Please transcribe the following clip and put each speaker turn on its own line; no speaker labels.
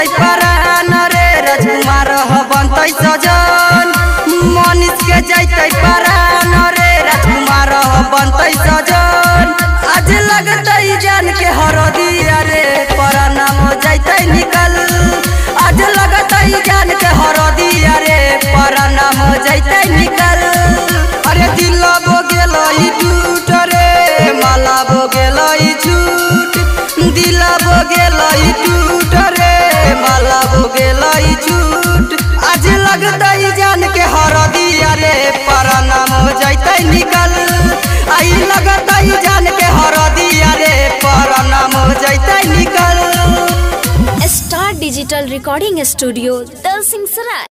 जैतै परान रे राजकुमार बनतै सजन मनीष के जैतै परान रे राजकुमार बनतै सजन आज लगतै जान के हरदिया रे परनाम जैतै निकल आज लगतै जान के हरदिया रे परनाम जैतै निकल अरे दिल बो गेलै टूट रे माला बो गेलै छूट दिल बो गेलै टूट रे माला बो गेलै छूट आज लगतै जान के हरदिया रे परनाम जैतै निकल आई लगतै जान के हरदिया रे परनाम जैतै निकल।
Star digital recording studio Dalsinghsarai.